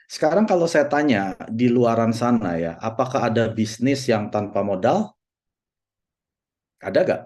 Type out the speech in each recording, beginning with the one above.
Sekarang kalau saya tanya di luaran sana ya, apakah ada bisnis yang tanpa modal? Ada nggak?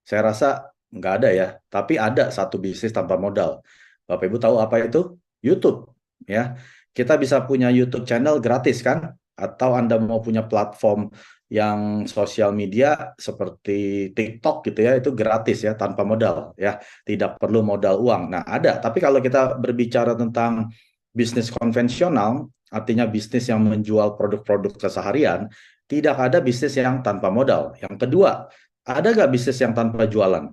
Saya rasa nggak ada ya, tapi ada satu bisnis tanpa modal. Bapak Ibu tahu apa itu? YouTube. Ya, kita bisa punya YouTube channel gratis kan? Atau Anda mau punya platform yang sosial media seperti TikTok gitu ya, itu gratis ya, tanpa modal ya, tidak perlu modal uang. Nah, ada. Tapi kalau kita berbicara tentang bisnis konvensional, artinya bisnis yang menjual produk-produk keseharian, tidak ada bisnis yang tanpa modal. Yang kedua, ada nggak bisnis yang tanpa jualan?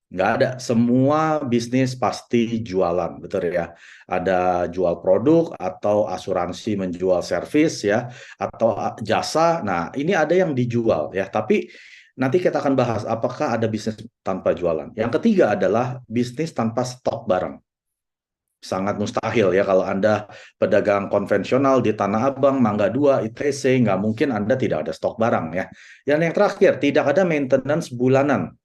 Nggak ada. Semua bisnis pasti jualan, betul ya. Ada jual produk atau asuransi menjual servis ya, atau jasa. Nah, ini ada yang dijual ya. Tapi nanti kita akan bahas apakah ada bisnis tanpa jualan. Yang ketiga adalah bisnis tanpa stok barang. Sangat mustahil ya kalau Anda pedagang konvensional di Tanah Abang, Mangga 2, ITC, nggak mungkin Anda tidak ada stok barang ya. Dan yang terakhir, tidak ada maintenance bulanan.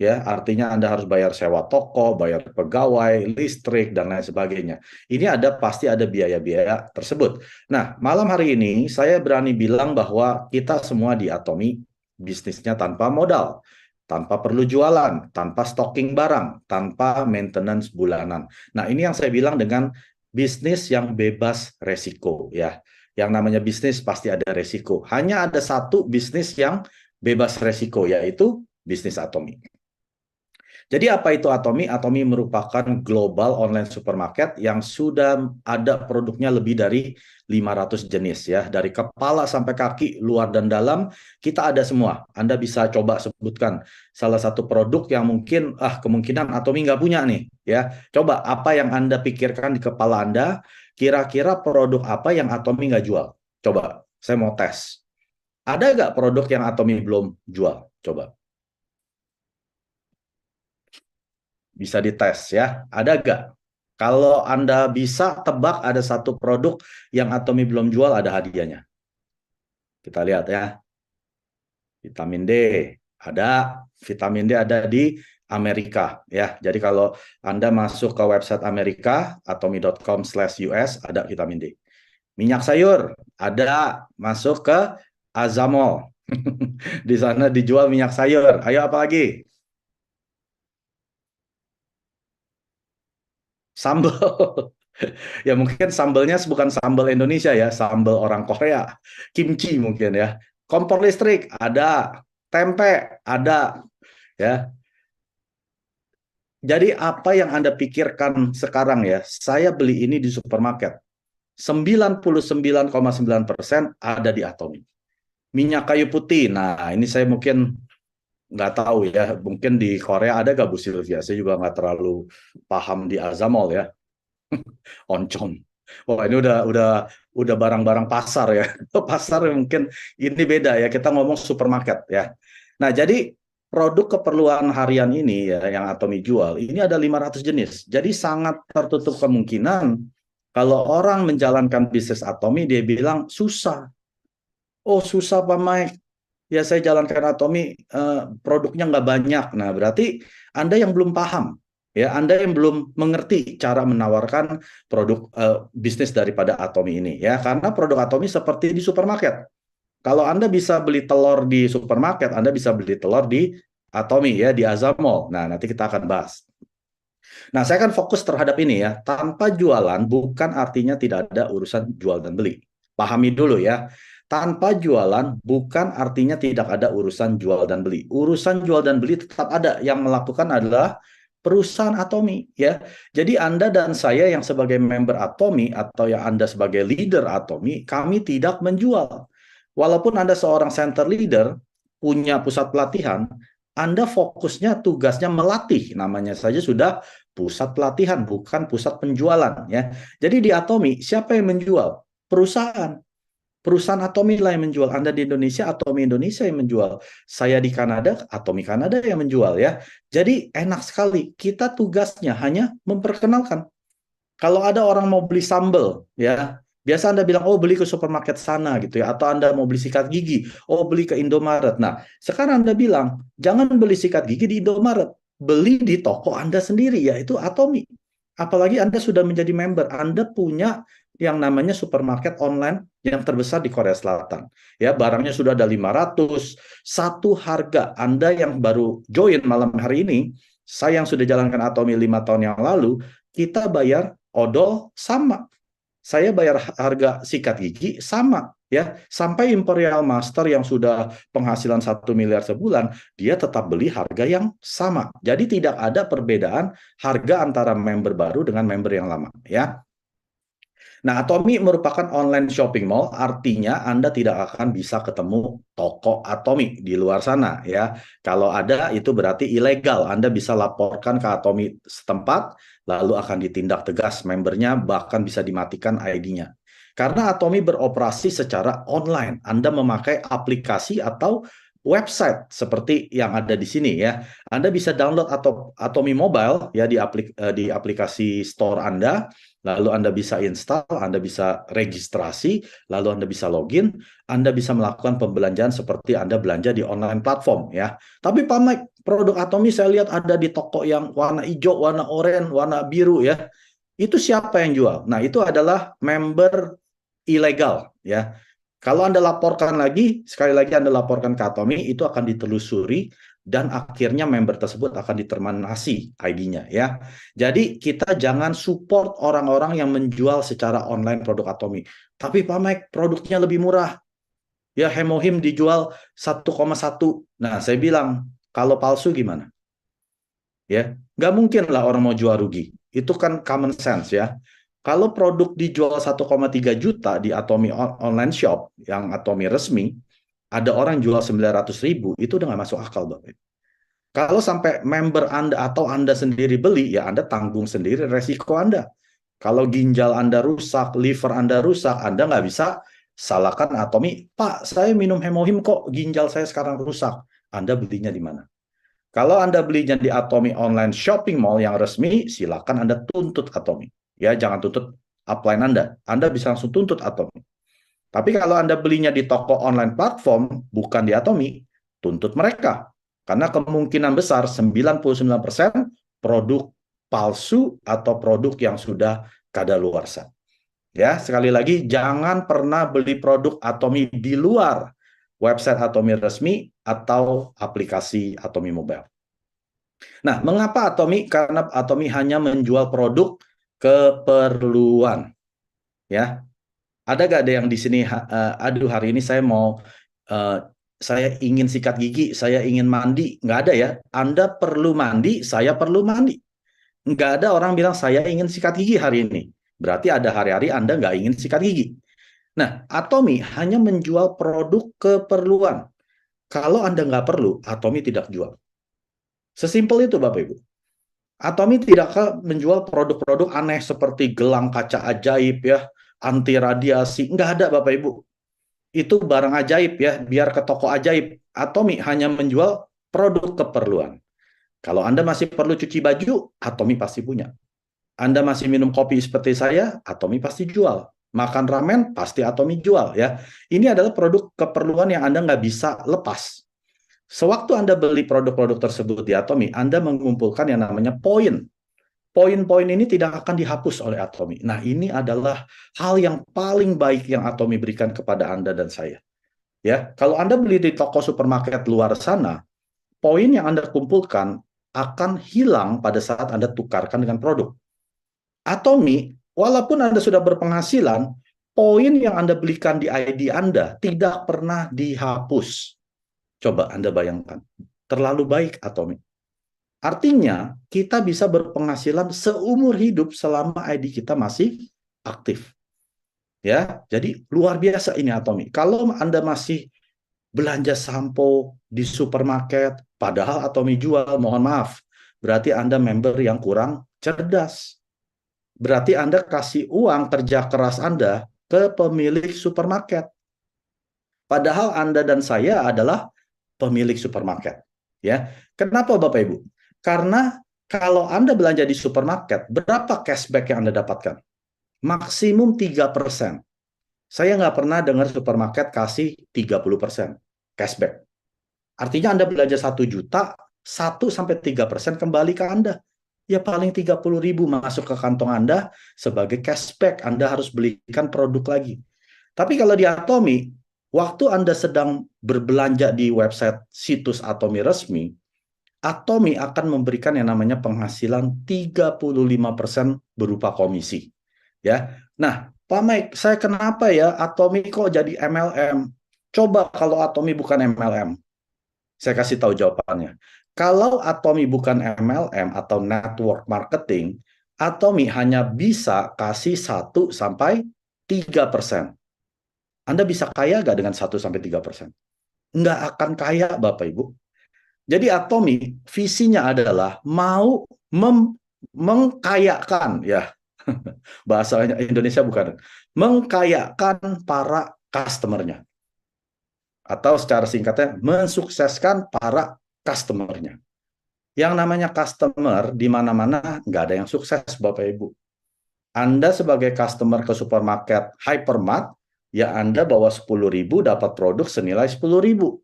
Ya, artinya Anda harus bayar sewa toko, bayar pegawai, listrik, dan lain sebagainya. Ini pasti ada biaya-biaya tersebut. Nah, malam hari ini saya berani bilang bahwa kita semua di Atomi bisnisnya tanpa modal, tanpa perlu jualan, tanpa stocking barang, tanpa maintenance bulanan. Nah, ini yang saya bilang dengan bisnis yang bebas resiko ya. Yang namanya bisnis pasti ada resiko. Hanya ada satu bisnis yang bebas resiko, yaitu bisnis Atomi. Jadi apa itu Atomi? Atomi merupakan global online supermarket yang sudah ada produknya lebih dari 500 jenis ya. Dari kepala sampai kaki, luar dan dalam, kita ada semua. Anda bisa coba sebutkan salah satu produk yang mungkin kemungkinan Atomi nggak punya nih ya. Coba apa yang Anda pikirkan di kepala Anda, kira-kira produk apa yang Atomi nggak jual? Coba, saya mau tes. Ada nggak produk yang Atomi belum jual? Coba. Bisa dites ya. Ada nggak? Kalau Anda bisa tebak ada satu produk yang Atomi belum jual, ada hadiahnya. Kita lihat ya. Vitamin D. Ada. Vitamin D ada di Amerika. Ya. Jadi kalau Anda masuk ke website Amerika, atomi.com/US, ada vitamin D. Minyak sayur. Ada. Masuk ke Azamol. Di sana dijual minyak sayur. Ayo apa lagi? Sambal. Ya mungkin sambelnya bukan sambal Indonesia ya, sambal orang Korea. Kimchi mungkin ya. Kompor listrik ada, tempe ada ya. Jadi apa yang Anda pikirkan sekarang ya? Saya beli ini di supermarket. 99,9% ada di Atomi. Minyak kayu putih. Nah, ini saya mungkin nggak tahu ya. Mungkin di Korea ada nggak Bu Sylvia? Saya juga nggak terlalu paham di Azamol ya. Oncom. Wah, ini udah barang-barang pasar ya. Pasar mungkin ini beda ya. Kita ngomong supermarket ya. Nah, jadi produk keperluan harian ini ya yang Atomi jual, ini ada 500 jenis. Jadi sangat tertutup kemungkinan kalau orang menjalankan bisnis Atomi dia bilang susah. Oh, susah Pak Mike. Ya saya jalankan Atomi, produknya nggak banyak. Nah, berarti Anda yang belum paham. Ya, Anda yang belum mengerti cara menawarkan produk bisnis daripada Atomi ini ya, karena produk Atomi seperti di supermarket. Kalau Anda bisa beli telur di supermarket, Anda bisa beli telur di Atomi ya, di Azamol. Nah, nanti kita akan bahas. Nah, saya akan fokus terhadap ini ya. Tanpa jualan bukan artinya tidak ada urusan jual dan beli. Pahami dulu ya. Tanpa jualan bukan artinya tidak ada urusan jual dan beli. Urusan jual dan beli tetap ada. Yang melakukan adalah perusahaan Atomi ya. Jadi Anda dan saya yang sebagai member Atomi atau yang Anda sebagai leader Atomi, kami tidak menjual. Walaupun Anda seorang center leader, punya pusat pelatihan, Anda fokusnya tugasnya melatih. Namanya saja sudah pusat pelatihan, bukan pusat penjualan ya. Jadi di Atomi, siapa yang menjual? Perusahaan. Perusahaan Atomi lah yang menjual. Anda di Indonesia, Atomi Indonesia yang menjual. Saya di Kanada, Atomi Kanada yang menjual ya. Jadi enak sekali. Kita tugasnya hanya memperkenalkan. Kalau ada orang mau beli sambal, ya, biasa Anda bilang, oh beli ke supermarket sana gitu ya, atau Anda mau beli sikat gigi, oh beli ke Indomaret. Nah, sekarang Anda bilang, jangan beli sikat gigi di Indomaret, beli di toko Anda sendiri, yaitu Atomi. Apalagi Anda sudah menjadi member, Anda punya yang namanya supermarket online yang terbesar di Korea Selatan. Ya, barangnya sudah ada 500, satu harga. Anda yang baru join malam hari ini, saya yang sudah jalankan Atomi 5 tahun yang lalu, kita bayar odol sama. Saya bayar harga sikat gigi sama, ya, sampai Imperial Master yang sudah penghasilan 1 miliar sebulan, dia tetap beli harga yang sama. Jadi tidak ada perbedaan harga antara member baru dengan member yang lama, ya. Nah, Atomi merupakan online shopping mall, artinya Anda tidak akan bisa ketemu toko Atomi di luar sana, ya. Kalau ada, itu berarti ilegal. Anda bisa laporkan ke Atomi setempat, lalu akan ditindak tegas membernya, bahkan bisa dimatikan ID-nya. Karena Atomi beroperasi secara online, Anda memakai aplikasi atau website seperti yang ada di sini, ya. Anda bisa download atau Atomi Mobile ya di aplikasi store Anda. Lalu Anda bisa install, Anda bisa registrasi, lalu Anda bisa login, Anda bisa melakukan pembelanjaan seperti Anda belanja di online platform, ya. Tapi Pak Mike, produk Atomi saya lihat ada di toko yang warna hijau, warna oranye, warna biru, ya. Itu siapa yang jual? Nah, itu adalah member ilegal, ya. Kalau Anda laporkan lagi, sekali lagi Anda laporkan ke Atomi, itu akan ditelusuri dan akhirnya member tersebut akan diterminasi ID-nya, ya. Jadi kita jangan support orang-orang yang menjual secara online produk Atomi. Tapi Pak Mike, produknya lebih murah. Ya, Hemohim dijual 1,1. Nah, saya bilang, kalau palsu gimana? Ya, nggak mungkin lah orang mau jual rugi. Itu kan common sense, ya. Kalau produk dijual 1,3 juta di Atomi online shop, yang Atomi resmi, ada orang jual 900.000, itu udah nggak masuk akal, Bapak. Kalau sampai member Anda atau Anda sendiri beli, ya Anda tanggung sendiri resiko Anda. Kalau ginjal Anda rusak, liver Anda rusak, Anda nggak bisa salahkan Atomi, Pak, saya minum Hemohim kok ginjal saya sekarang rusak. Anda belinya di mana? Kalau Anda belinya di Atomi Online Shopping Mall yang resmi, silakan Anda tuntut Atomi. Ya, jangan tuntut upline Anda. Anda bisa langsung tuntut Atomi. Tapi kalau Anda belinya di toko online platform, bukan di Atomi, tuntut mereka. Karena kemungkinan besar 99% produk palsu atau produk yang sudah kadaluarsa. Ya, sekali lagi, jangan pernah beli produk Atomi di luar website Atomi resmi atau aplikasi Atomi Mobile. Nah, mengapa Atomi? Karena Atomi hanya menjual produk keperluan. Ya, ada gak ada yang di sini, aduh hari ini saya mau, saya ingin sikat gigi, saya ingin mandi. Nggak ada ya. Anda perlu mandi, saya perlu mandi. Nggak ada orang bilang saya ingin sikat gigi hari ini. Berarti ada hari-hari Anda nggak ingin sikat gigi. Nah, Atomi hanya menjual produk keperluan. Kalau Anda nggak perlu, Atomi tidak jual. Sesimpel itu, Bapak Ibu. Atomi tidak menjual produk-produk aneh seperti gelang kaca ajaib, ya, anti radiasi. Nggak ada, Bapak Ibu. Itu barang ajaib, ya, biar ke toko ajaib. Atomi hanya menjual produk keperluan. Kalau Anda masih perlu cuci baju, Atomi pasti punya. Anda masih minum kopi seperti saya, Atomi pasti jual. Makan ramen, pasti Atomi jual, ya. Ini adalah produk keperluan yang Anda nggak bisa lepas. Sewaktu Anda beli produk-produk tersebut di Atomi, Anda mengumpulkan yang namanya poin. Poin-poin ini tidak akan dihapus oleh Atomi. Nah, ini adalah hal yang paling baik yang Atomi berikan kepada Anda dan saya. Ya, kalau Anda beli di toko supermarket luar sana, poin yang Anda kumpulkan akan hilang pada saat Anda tukarkan dengan produk. Atomi, walaupun Anda sudah berpenghasilan, poin yang Anda belikan di ID Anda tidak pernah dihapus. Coba Anda bayangkan, terlalu baik Atomi. Artinya, kita bisa berpenghasilan seumur hidup selama ID kita masih aktif. Ya, jadi luar biasa ini Atomi. Kalau Anda masih belanja sampo di supermarket, padahal Atomi jual, mohon maaf, berarti Anda member yang kurang cerdas. Berarti Anda kasih uang kerja keras Anda ke pemilik supermarket. Padahal Anda dan saya adalah pemilik supermarket. Ya, kenapa Bapak Ibu? Karena kalau Anda belanja di supermarket, berapa cashback yang Anda dapatkan? Maksimum 3%. Saya nggak pernah dengar supermarket kasih 30% cashback. Artinya Anda belanja 1 juta, 1-3% kembali ke Anda. Ya paling 30.000 masuk ke kantong Anda sebagai cashback. Anda harus belikan produk lagi. Tapi kalau di Atomi, waktu Anda sedang berbelanja di website situs Atomi resmi, Atomi akan memberikan yang namanya penghasilan 35% berupa komisi. Ya. Nah, Pak Mike, saya kenapa ya Atomi kok jadi MLM? Coba kalau Atomi bukan MLM. Saya kasih tahu jawabannya. Kalau Atomi bukan MLM atau network marketing, Atomi hanya bisa kasih 1-3%. Anda bisa kaya nggak dengan 1-3%? Nggak akan kaya, Bapak Ibu. Jadi Atomi visinya adalah mau mengkayakan, ya bahasanya Indonesia bukan, mengkayakan para customernya. Atau secara singkatnya, mensukseskan para customernya. Yang namanya customer di mana-mana nggak ada yang sukses, Bapak Ibu. Anda sebagai customer ke supermarket Hypermart, ya Anda bawa 10.000 dapat produk senilai 10.000.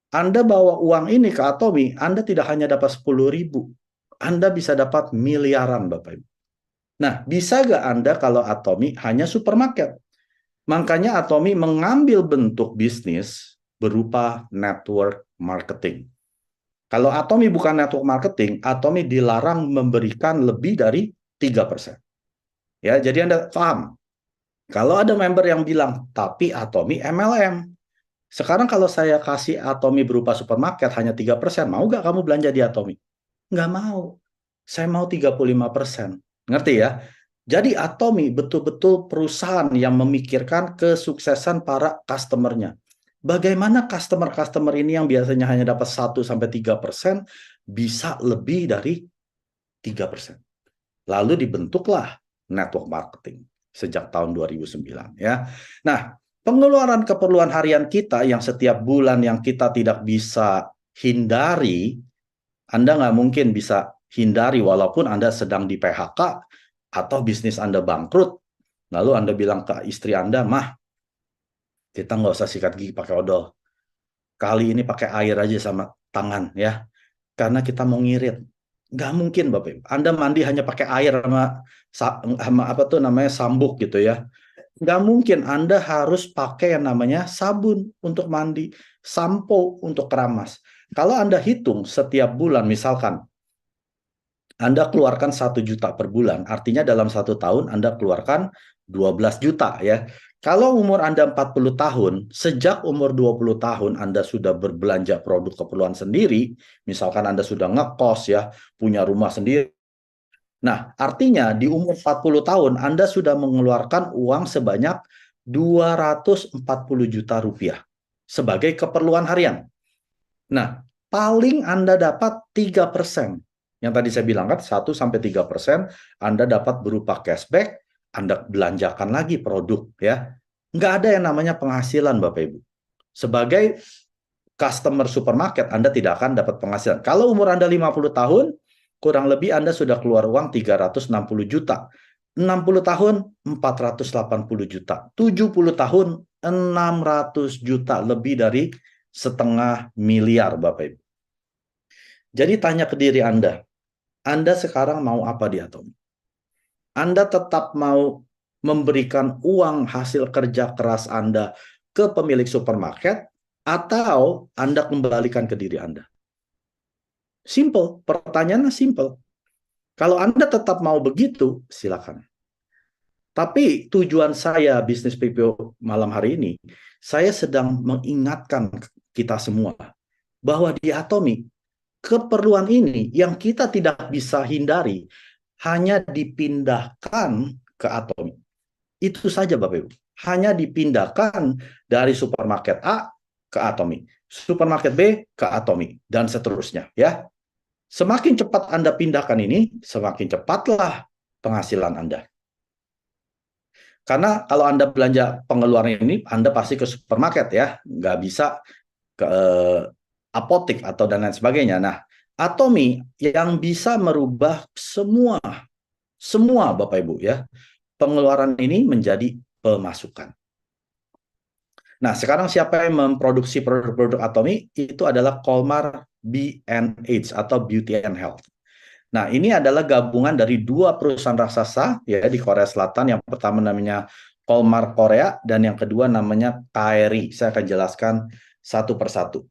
Anda bawa uang ini ke Atomi, Anda tidak hanya dapat 10.000, Anda bisa dapat miliaran, Bapak Ibu. Nah, bisa nggak Anda kalau Atomi hanya supermarket? Makanya Atomi mengambil bentuk bisnis berupa network marketing. Kalau Atomi bukan network marketing, Atomi dilarang memberikan lebih dari 3%. Ya, jadi Anda paham. Kalau ada member yang bilang, tapi Atomi MLM. Sekarang kalau saya kasih Atomi berupa supermarket hanya 3%, mau nggak kamu belanja di Atomi? Nggak mau. Saya mau 35%. Ngerti ya? Jadi Atomi betul-betul perusahaan yang memikirkan kesuksesan para customer-nya. Bagaimana customer-customer ini yang biasanya hanya dapat 1-3% bisa lebih dari 3%. Lalu dibentuklah network marketing sejak tahun 2009 ya. Nah, pengeluaran keperluan harian kita yang setiap bulan yang kita tidak bisa hindari, Anda nggak mungkin bisa hindari walaupun Anda sedang di PHK atau bisnis Anda bangkrut. Lalu Anda bilang ke istri Anda, "Mah, kita nggak usah sikat gigi pakai odol. Kali ini pakai air aja sama tangan ya. Karena kita mau ngirit." Nggak mungkin, Bapak Ibu. Anda mandi hanya pakai air sama apa tuh namanya sambuk gitu ya. Nggak mungkin. Anda harus pakai yang namanya sabun untuk mandi, sampo untuk keramas. Kalau Anda hitung setiap bulan, misalkan Anda keluarkan 1 juta per bulan, artinya dalam 1 tahun Anda keluarkan 12 juta ya. Kalau umur Anda 40 tahun, sejak umur 20 tahun Anda sudah berbelanja produk keperluan sendiri, misalkan Anda sudah ngekos ya, punya rumah sendiri. Nah, artinya di umur 40 tahun Anda sudah mengeluarkan uang sebanyak 240 juta rupiah sebagai keperluan harian. Nah, paling Anda dapat 3%. Yang tadi saya bilang kan 1-3% Anda dapat berupa cashback, Anda belanjakan lagi produk ya. Nggak ada yang namanya penghasilan Bapak Ibu. Sebagai customer supermarket Anda tidak akan dapat penghasilan. Kalau umur Anda 50 tahun, kurang lebih Anda sudah keluar uang 360 juta. 60 tahun 480 juta. 70 tahun 600 juta, lebih dari 500 miliar Bapak Ibu. Jadi tanya ke diri Anda sekarang mau apa di Atomi? Anda tetap mau memberikan uang hasil kerja keras Anda ke pemilik supermarket atau Anda kembalikan ke diri Anda? Simple, pertanyaannya simple. Kalau Anda tetap mau begitu, silakan. Tapi tujuan saya bisnis PPO malam hari ini, saya sedang mengingatkan kita semua bahwa di Atomi, keperluan ini yang kita tidak bisa hindari hanya dipindahkan ke Atomi. Itu saja Bapak Ibu. Hanya dipindahkan dari supermarket A ke Atomi, supermarket B ke Atomi, dan seterusnya ya. Semakin cepat Anda pindahkan ini, semakin cepatlah penghasilan Anda. Karena kalau Anda belanja pengeluaran ini, Anda pasti ke supermarket ya, nggak bisa ke apotik atau dan lain sebagainya. Nah, Atomi yang bisa merubah semua Bapak Ibu ya, pengeluaran ini menjadi pemasukan. Nah, sekarang siapa yang memproduksi produk-produk Atomi? Itu adalah Colmar B&H atau Beauty and Health. Nah, ini adalah gabungan dari dua perusahaan raksasa ya di Korea Selatan. Yang pertama namanya Kolmar Korea dan yang kedua namanya KRI. Saya akan jelaskan satu persatu.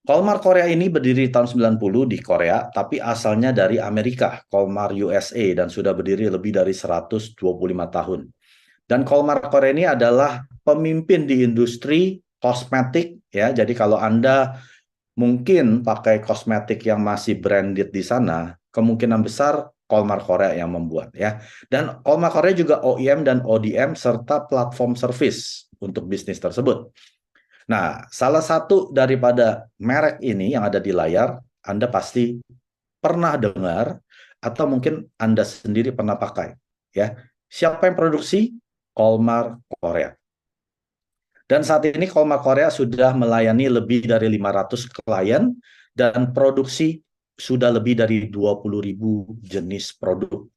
Kolmar Korea ini berdiri tahun 90 di Korea, tapi asalnya dari Amerika, Kolmar USA, dan sudah berdiri lebih dari 125 tahun. Dan Kolmar Korea ini adalah pemimpin di industri kosmetik, ya. Jadi kalau Anda mungkin pakai kosmetik yang masih branded di sana, kemungkinan besar Kolmar Korea yang membuat, ya. Dan Kolmar Korea juga OEM dan ODM serta platform service untuk bisnis tersebut. Nah, salah satu daripada merek ini yang ada di layar, Anda pasti pernah dengar atau mungkin Anda sendiri pernah pakai, ya. Siapa yang produksi? Kolmar Korea. Dan saat ini Kolmar Korea sudah melayani lebih dari 500 klien dan produksi sudah lebih dari 20.000 jenis produk.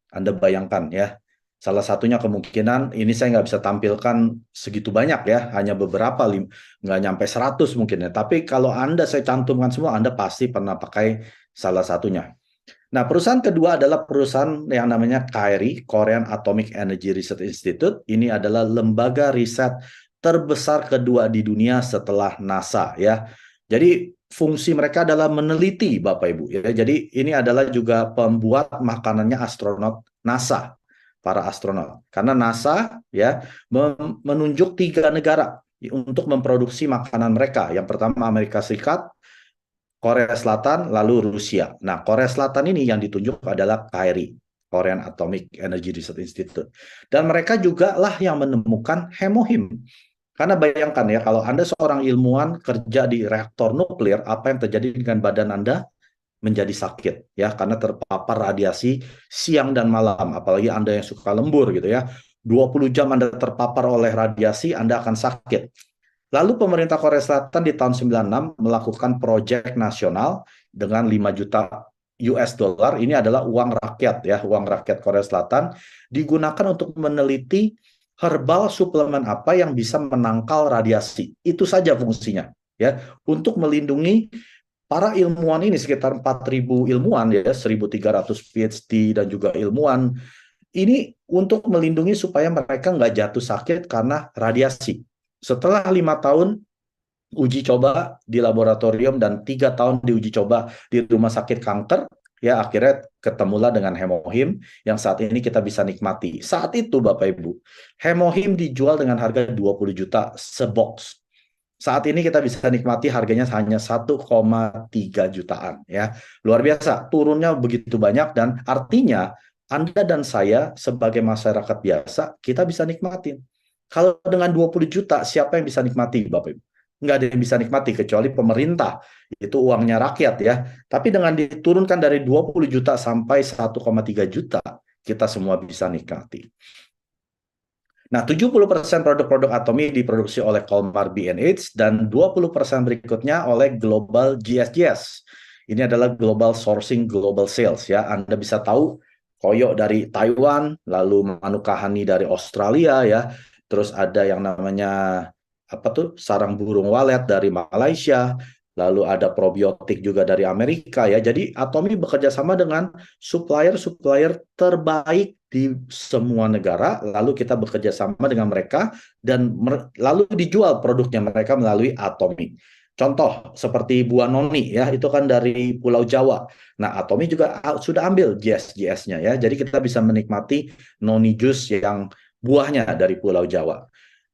Anda bayangkan ya, salah satunya kemungkinan, ini saya nggak bisa tampilkan segitu banyak ya, hanya beberapa, nggak nyampe 100 mungkin ya. Tapi kalau Anda saya cantumkan semua, Anda pasti pernah pakai salah satunya. Nah, perusahaan kedua adalah perusahaan yang namanya KRI, Korean Atomic Energy Research Institute. Ini adalah lembaga riset terbesar kedua di dunia setelah NASA ya. Jadi fungsi mereka adalah meneliti Bapak Ibu ya. Jadi ini adalah juga pembuat makanannya astronot NASA, para astronot. Karena NASA ya menunjuk 3 negara untuk memproduksi makanan mereka. Yang pertama Amerika Serikat, Korea Selatan, lalu Rusia. Nah, Korea Selatan ini yang ditunjuk adalah KRI, Korean Atomic Energy Research Institute. Dan mereka juga lah yang menemukan hemohim. Karena bayangkan ya, kalau Anda seorang ilmuwan kerja di reaktor nuklir, apa yang terjadi dengan badan Anda? Menjadi sakit ya, karena terpapar radiasi siang dan malam. Apalagi Anda yang suka lembur gitu ya. 20 jam Anda terpapar oleh radiasi, Anda akan sakit. Lalu pemerintah Korea Selatan di tahun 96 melakukan proyek nasional dengan 5 juta US dollar. Ini adalah uang rakyat ya, uang rakyat Korea Selatan digunakan untuk meneliti herbal suplemen apa yang bisa menangkal radiasi. Itu saja fungsinya ya, untuk melindungi para ilmuwan ini sekitar 4.000 ilmuwan ya, 1.300 PhD dan juga ilmuwan ini untuk melindungi supaya mereka nggak jatuh sakit karena radiasi. Setelah 5 tahun uji coba di laboratorium dan 3 tahun diuji coba di rumah sakit kanker, ya akhirnya ketemulah dengan hemohim yang saat ini kita bisa nikmati. Saat itu Bapak Ibu, hemohim dijual dengan harga 20 juta sebox. Saat ini kita bisa nikmati harganya hanya 1,3 jutaan ya. Luar biasa, turunnya begitu banyak dan artinya Anda dan saya sebagai masyarakat biasa kita bisa nikmatin. Kalau dengan 20 juta siapa yang bisa nikmati Bapak Ibu? Nggak ada yang bisa nikmati kecuali pemerintah. Itu uangnya rakyat ya. Tapi dengan diturunkan dari 20 juta sampai 1,3 juta, kita semua bisa nikmati. Nah, 70% produk-produk Atomi diproduksi oleh Colmar B&H dan 20% berikutnya oleh Global GSGS. Ini adalah Global Sourcing Global Sales ya. Anda bisa tahu koyo dari Taiwan, lalu Manukahani dari Australia ya. Terus ada yang namanya apa tuh sarang burung walet dari Malaysia, lalu ada probiotik juga dari Amerika ya. Jadi Atomi bekerja sama dengan supplier-supplier terbaik di semua negara, lalu kita bekerja sama dengan mereka dan lalu dijual produknya mereka melalui Atomi. Contoh seperti buah noni ya, itu kan dari Pulau Jawa. Nah, Atomi juga sudah ambil GS-GS-nya ya. Jadi kita bisa menikmati noni jus yang buahnya dari Pulau Jawa.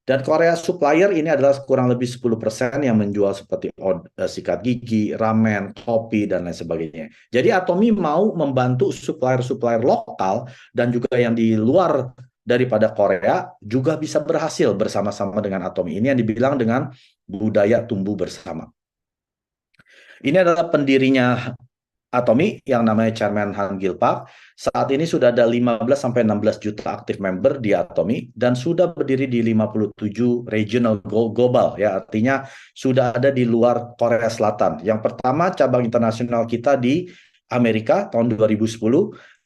Dan Korea Supplier ini adalah kurang lebih 10% yang menjual seperti sikat gigi, ramen, kopi, dan lain sebagainya. Jadi Atomi mau membantu supplier-supplier lokal dan juga yang di luar daripada Korea juga bisa berhasil bersama-sama dengan Atomi. Ini yang dibilang dengan budaya tumbuh bersama. Ini adalah pendirinya Atomi yang namanya Chairman Han Gil-pak. Saat ini sudah ada 15-16 juta aktif member di Atomi dan sudah berdiri di 57 regional global ya, artinya sudah ada di luar Korea Selatan. Yang pertama cabang internasional kita di Amerika tahun 2010,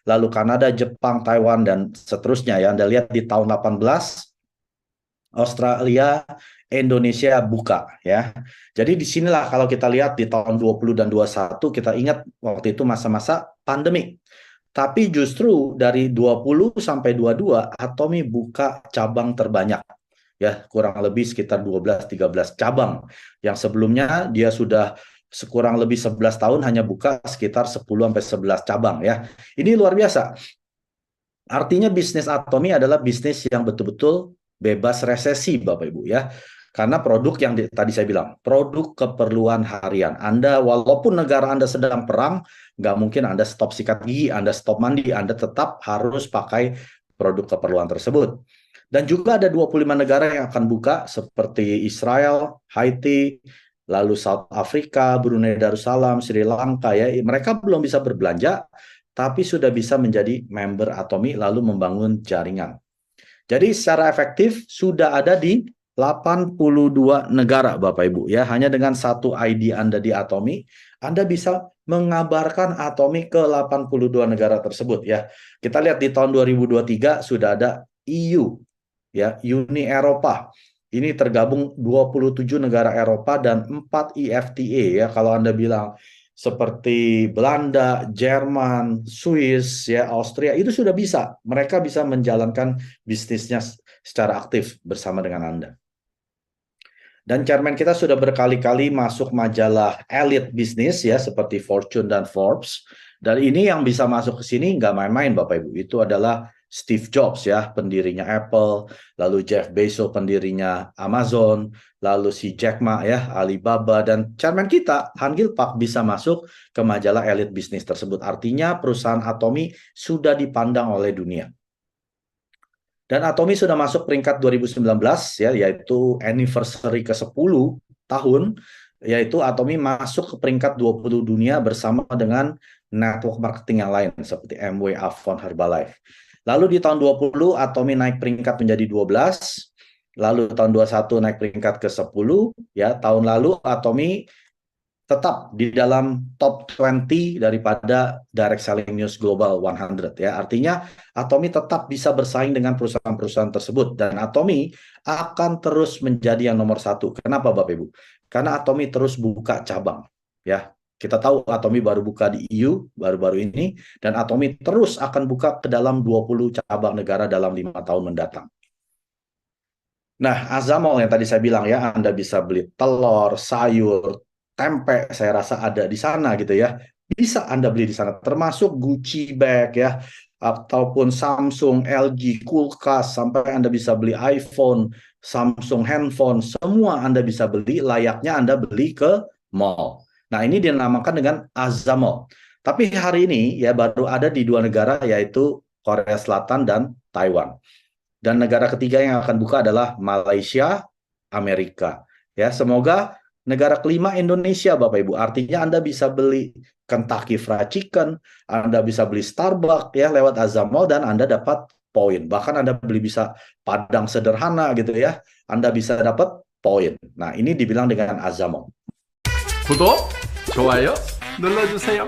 lalu Kanada, Jepang, Taiwan dan seterusnya ya. Anda lihat di tahun 18 Australia, Indonesia buka ya. Jadi disinilah kalau kita lihat di tahun 20 dan 21 kita ingat waktu itu masa-masa pandemi. Tapi justru dari 20 sampai 22 Atomi buka cabang terbanyak. Ya, kurang lebih sekitar 12-13 cabang. Yang sebelumnya dia sudah sekurang lebih 11 tahun hanya buka sekitar 10 sampai 11 cabang ya. Ini luar biasa. Artinya bisnis Atomi adalah bisnis yang betul-betul bebas resesi Bapak Ibu ya. Karena produk yang tadi saya bilang, produk keperluan harian. Anda walaupun negara Anda sedang perang, nggak mungkin Anda stop sikat gigi, Anda stop mandi, Anda tetap harus pakai produk keperluan tersebut. Dan juga ada 25 negara yang akan buka seperti Israel, Haiti, lalu South Africa, Brunei Darussalam, Sri Lanka ya. Mereka belum bisa berbelanja, tapi sudah bisa menjadi member Atomi lalu membangun jaringan. Jadi secara efektif sudah ada di 82 negara Bapak Ibu ya. Hanya dengan satu ID Anda di Atomi, Anda bisa mengabarkan Atomi ke 82 negara tersebut ya. Kita lihat di tahun 2023 sudah ada EU ya, Uni Eropa. Ini tergabung 27 negara Eropa dan 4 EFTA ya. Kalau Anda bilang seperti Belanda, Jerman, Swiss, ya, Austria, itu sudah bisa. Mereka bisa menjalankan bisnisnya secara aktif bersama dengan Anda. Dan chairman kita sudah berkali-kali masuk majalah elite bisnis ya, seperti Fortune dan Forbes. Dan ini yang bisa masuk ke sini nggak main-main Bapak Ibu. Itu adalah Steve Jobs ya, pendirinya Apple, lalu Jeff Bezos pendirinya Amazon, lalu si Jack Ma ya, Alibaba, dan chairman kita, Han Gil Pak, bisa masuk ke majalah elite bisnis tersebut. Artinya perusahaan Atomi sudah dipandang oleh dunia. Dan Atomi sudah masuk peringkat 2019 ya, yaitu anniversary ke-10 tahun, yaitu Atomi masuk ke peringkat 20 dunia bersama dengan network marketing yang lain seperti Amway, Avon, Herbalife. Lalu di tahun 20 Atomi naik peringkat menjadi 12, lalu tahun 21 naik peringkat ke-10 ya. Tahun lalu Atomi tetap di dalam top 20 daripada Direct Selling News Global 100 ya. Artinya Atomi tetap bisa bersaing dengan perusahaan-perusahaan tersebut dan Atomi akan terus menjadi yang nomor satu. Kenapa Bapak Ibu? Karena Atomi terus buka cabang ya. Kita tahu Atomi baru buka di EU baru-baru ini dan Atomi terus akan buka ke dalam 20 cabang negara dalam 5 tahun mendatang. Nah, Azamol yang tadi saya bilang ya, Anda bisa beli telur, sayur, tempe, saya rasa ada di sana gitu ya. Bisa Anda beli di sana, termasuk Gucci bag ya, ataupun Samsung, LG, kulkas, sampai Anda bisa beli iPhone, Samsung handphone, semua Anda bisa beli, layaknya Anda beli ke mall. Nah, ini dinamakan dengan Azamol. Tapi hari ini ya baru ada di 2 negara, yaitu Korea Selatan dan Taiwan. Dan negara ketiga yang akan buka adalah Malaysia, Amerika. Ya, semoga negara kelima Indonesia, Bapak Ibu. Artinya Anda bisa beli Kentucky Fried Chicken, Anda bisa beli Starbucks ya lewat Azamol dan Anda dapat poin. Bahkan Anda beli bisa Padang sederhana gitu ya. Anda bisa dapat poin. Nah, ini dibilang dengan Azamol. 구독, 좋아요 눌러주세요.